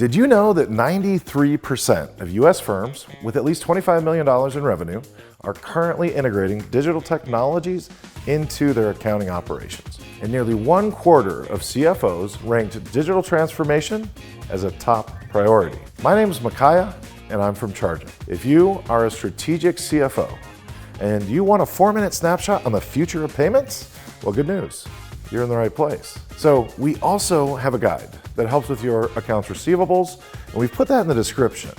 Did you know that 93% of US firms with at least $25 million in revenue are currently integrating digital technologies into their accounting operations? And nearly 1/4 of CFOs ranked digital transformation as a top priority. My name is Micaiah, and I'm from Chargent. If you are a strategic CFO and you want a 4-minute snapshot on the future of payments, well, good news, you're in the right place. So we also have a guide that helps with your accounts receivables, and we've put that in the description,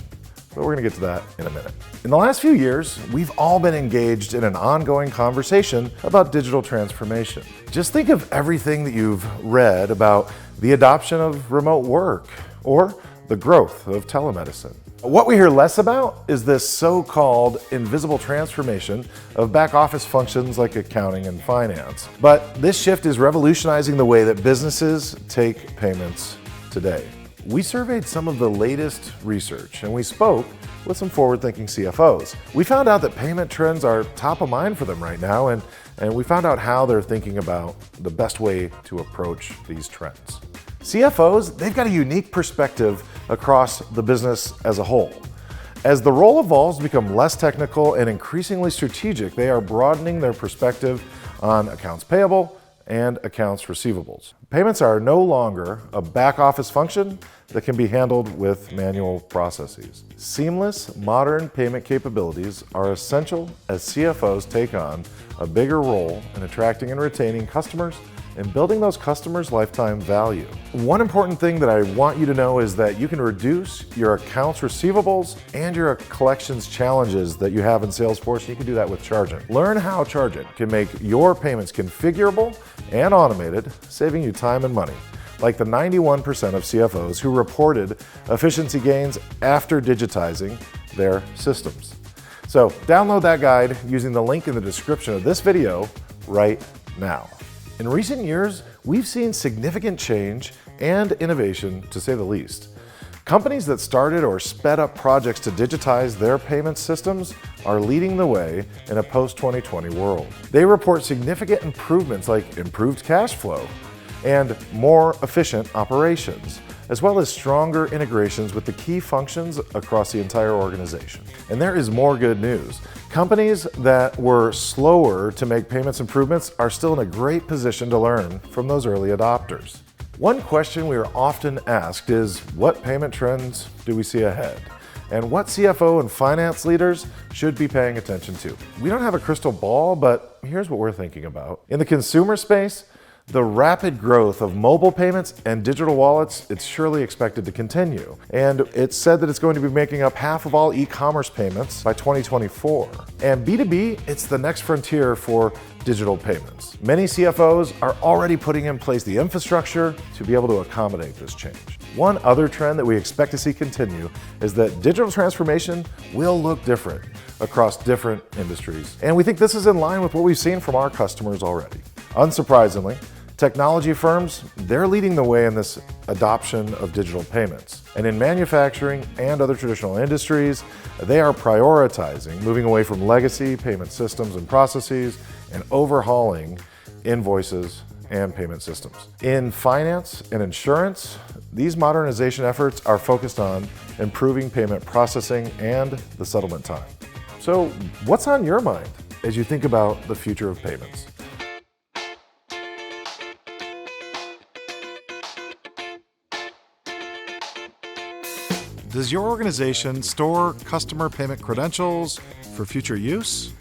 but we're gonna get to that in a minute. In the last few years, we've all been engaged in an ongoing conversation about digital transformation. Just think of everything that you've read about the adoption of remote work or the growth of telemedicine. What we hear less about is this so-called invisible transformation of back office functions like accounting and finance. But this shift is revolutionizing the way that businesses take payments today. We surveyed some of the latest research and we spoke with some forward-thinking CFOs. We found out that payment trends are top of mind for them right now, and we found out how they're thinking about the best way to approach these trends. CFOs, they've got a unique perspective across the business as a whole. As the role evolves to become less technical and increasingly strategic, they are broadening their perspective on accounts payable and accounts receivables. Payments are no longer a back office function that can be handled with manual processes. Seamless, modern payment capabilities are essential as CFOs take on a bigger role in attracting and retaining customers and building those customers' lifetime value. One important thing that I want you to know is that you can reduce your accounts receivables and your collections challenges that you have in Salesforce. You can do that with Chargent. Learn how Chargent can make your payments configurable and automated, saving you time and money, like the 91% of CFOs who reported efficiency gains after digitizing their systems. So download that guide using the link in the description of this video right now. In recent years, we've seen significant change and innovation, to say the least. Companies that started or sped up projects to digitize their payment systems are leading the way in a post-2020 world. They report significant improvements like improved cash flow and more efficient operations, as well as stronger integrations with the key functions across the entire organization. And there is more good news. Companies that were slower to make payments improvements are still in a great position to learn from those early adopters. One question we are often asked is, what payment trends do we see ahead? And what CFO and finance leaders should be paying attention to? We don't have a crystal ball, but here's what we're thinking about. In the consumer space, the rapid growth of mobile payments and digital wallets, it's surely expected to continue. And it's said that it's going to be making up half of all e-commerce payments by 2024. And B2B, it's the next frontier for digital payments. Many CFOs are already putting in place the infrastructure to be able to accommodate this change. One other trend that we expect to see continue is that digital transformation will look different across different industries. And we think this is in line with what we've seen from our customers already. Unsurprisingly, technology firms, they're leading the way in this adoption of digital payments. And in manufacturing and other traditional industries, they are prioritizing moving away from legacy payment systems and processes and overhauling invoices and payment systems. In finance and insurance, these modernization efforts are focused on improving payment processing and the settlement time. So what's on your mind as you think about the future of payments? Does your organization store customer payment credentials for future use?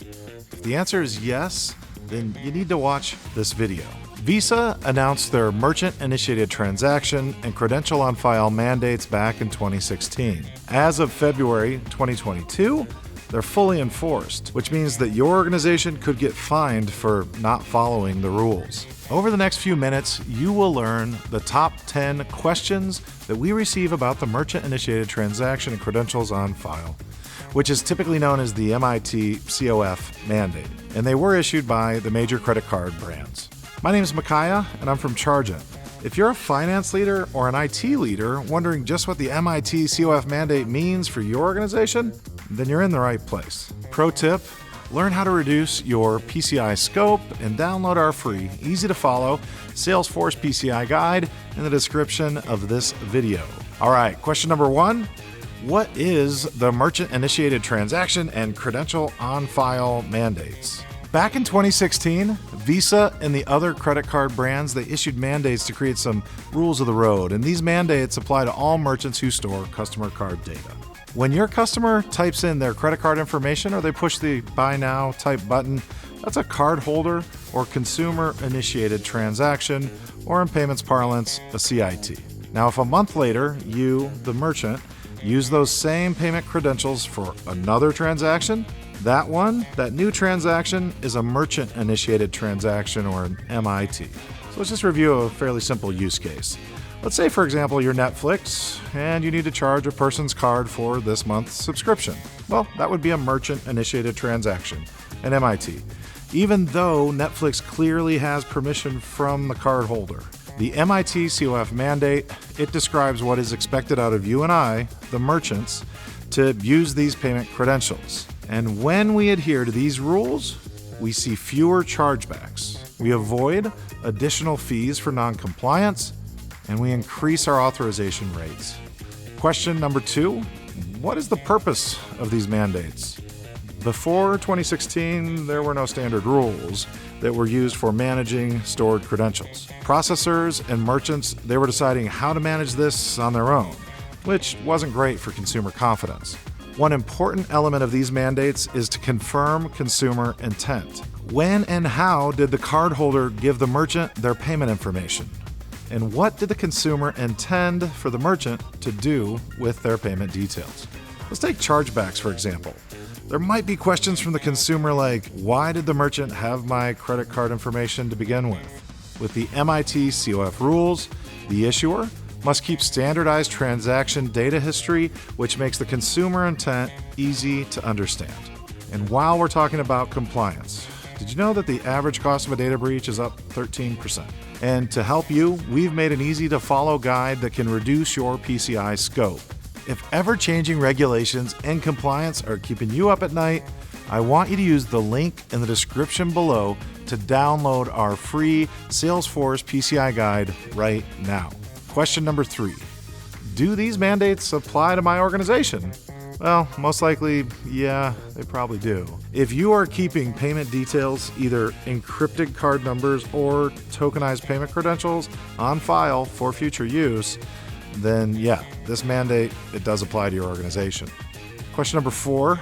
If the answer is yes, then you need to watch this video. Visa announced their merchant-initiated transaction and credential on file mandates back in 2016. As of February 2022, they're fully enforced, which means that your organization could get fined for not following the rules. Over the next few minutes, you will learn the top 10 questions that we receive about the merchant-initiated transaction and credentials on file, which is typically known as the MIT COF mandate, and they were issued by the major credit card brands. My name is Micaiah, and I'm from Chargent. If you're a finance leader or an IT leader wondering just what the MIT COF mandate means for your organization, then you're in the right place. Pro tip, learn how to reduce your PCI scope and download our free, easy to follow Salesforce PCI guide in the description of this video. All right, question number 1. What is the merchant-initiated transaction and credential on-file mandates? Back in 2016, Visa and the other credit card brands, they issued mandates to create some rules of the road, and these mandates apply to all merchants who store customer card data. When your customer types in their credit card information or they push the Buy Now type button, that's a cardholder or consumer-initiated transaction, or in payments parlance, a CIT. Now, if a month later, you, the merchant, use those same payment credentials for another transaction, that new transaction is a merchant-initiated transaction, or an MIT. So let's just review a fairly simple use case. Let's say, for example, you're Netflix and you need to charge a person's card for this month's subscription. Well, that would be a merchant-initiated transaction, an MIT, even though Netflix clearly has permission from the cardholder. The MIT COF mandate, it describes what is expected out of you and I, the merchants, to use these payment credentials. And when we adhere to these rules, we see fewer chargebacks. We avoid additional fees for non-compliance, and we increase our authorization rates. Question number 2, what is the purpose of these mandates? Before 2016, there were no standard rules that were used for managing stored credentials. Processors and merchants, they were deciding how to manage this on their own, which wasn't great for consumer confidence. One important element of these mandates is to confirm consumer intent. When and how did the cardholder give the merchant their payment information? And what did the consumer intend for the merchant to do with their payment details? Let's take chargebacks, for example. There might be questions from the consumer like, why did the merchant have my credit card information to begin with? With the MIT COF rules, the issuer must keep standardized transaction data history, which makes the consumer intent easy to understand. And while we're talking about compliance, did you know that the average cost of a data breach is up 13%? And to help you, we've made an easy-to-follow guide that can reduce your PCI scope. If ever-changing regulations and compliance are keeping you up at night, I want you to use the link in the description below to download our free Salesforce PCI guide right now. Question number 3. Do these mandates apply to my organization? Well, most likely, yeah, they probably do. If you are keeping payment details, either encrypted card numbers or tokenized payment credentials, on file for future use, then yeah, this mandate, it does apply to your organization. Question number 4,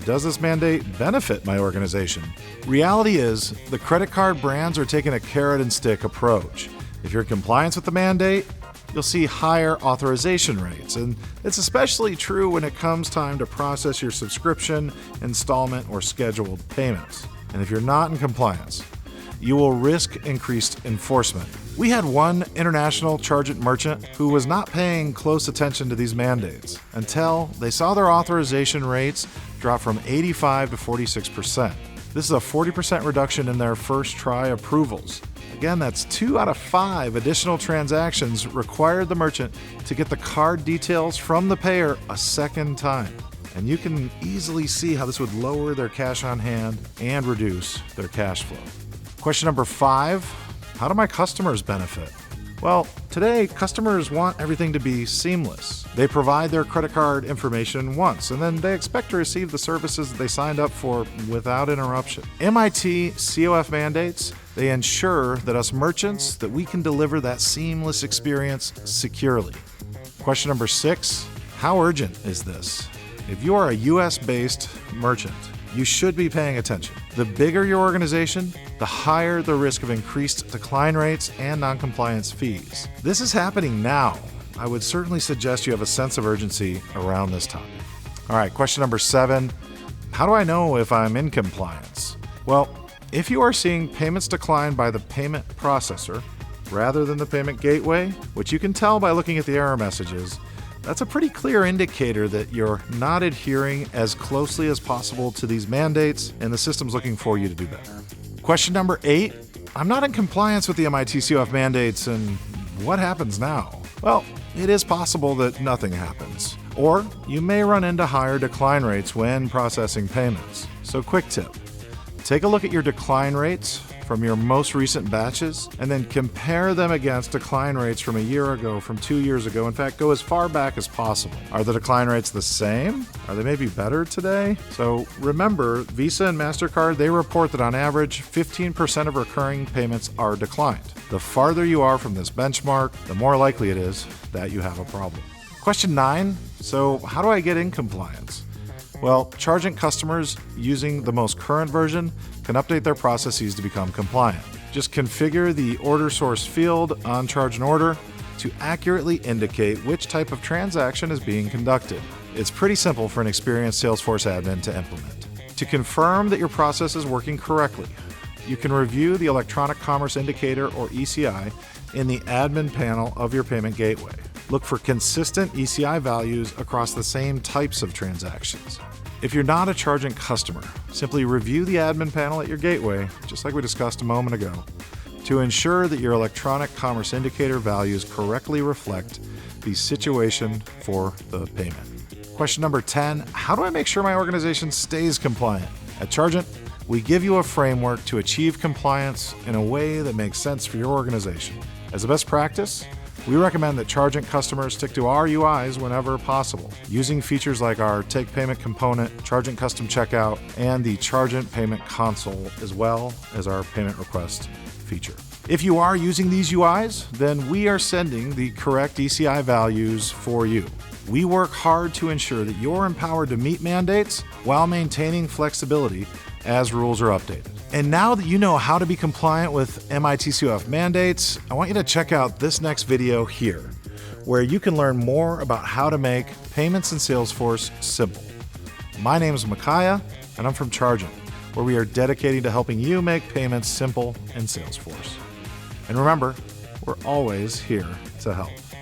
does this mandate benefit my organization? Reality is, the credit card brands are taking a carrot and stick approach. If you're in compliance with the mandate, you'll see higher authorization rates, and it's especially true when it comes time to process your subscription, installment, or scheduled payments. And if you're not in compliance, you will risk increased enforcement. We had one international Chargent merchant who was not paying close attention to these mandates until they saw their authorization rates drop from 85 to 46%. This is a 40% reduction in their first try approvals. Again, that's 2 out of 5 additional transactions required the merchant to get the card details from the payer a second time. And you can easily see how this would lower their cash on hand and reduce their cash flow. Question number 5, how do my customers benefit? Well, today, customers want everything to be seamless. They provide their credit card information once, and then they expect to receive the services that they signed up for without interruption. MIT COF mandates, they ensure that us merchants, that we can deliver that seamless experience securely. Question number 6, how urgent is this? If you are a US-based merchant, you should be paying attention. The bigger your organization, the higher the risk of increased decline rates and non-compliance fees. This is happening now. I would certainly suggest you have a sense of urgency around this topic. All right, question number 7. How do I know if I'm in compliance? Well, if you are seeing payments decline by the payment processor rather than the payment gateway, which you can tell by looking at the error messages, that's a pretty clear indicator that you're not adhering as closely as possible to these mandates, and the system's looking for you to do better. Question number 8, I'm not in compliance with the MIT COF mandates, and what happens now? Well, it is possible that nothing happens, or you may run into higher decline rates when processing payments. So quick tip, take a look at your decline rates from your most recent batches and then compare them against decline rates from a year ago, from 2 years ago. In fact, go as far back as possible. Are the decline rates the same? Are they maybe better today? So remember, Visa and MasterCard, they report that on average, 15% of recurring payments are declined. The farther you are from this benchmark, the more likely it is that you have a problem. Question 9, so how do I get in compliance? Well, Chargent customers using the most current version can update their processes to become compliant. Just configure the order source field on Chargent Order to accurately indicate which type of transaction is being conducted. It's pretty simple for an experienced Salesforce admin to implement. To confirm that your process is working correctly, you can review the Electronic Commerce Indicator, or ECI, in the admin panel of your payment gateway. Look for consistent ECI values across the same types of transactions. If you're not a Chargent customer, simply review the admin panel at your gateway, just like we discussed a moment ago, to ensure that your Electronic Commerce Indicator values correctly reflect the situation for the payment. Question number 10, how do I make sure my organization stays compliant? At Chargent, we give you a framework to achieve compliance in a way that makes sense for your organization. As a best practice, we recommend that Chargent customers stick to our UIs whenever possible, using features like our Take Payment component, Chargent Custom Checkout, and the Chargent Payment Console, as well as our Payment Request feature. If you are using these UIs, then we are sending the correct ECI values for you. We work hard to ensure that you're empowered to meet mandates while maintaining flexibility as rules are updated. And now that you know how to be compliant with MIT COF mandates, I want you to check out this next video here, where you can learn more about how to make payments in Salesforce simple. My name is Micaiah, and I'm from Chargent, where we are dedicated to helping you make payments simple in Salesforce. And remember, we're always here to help.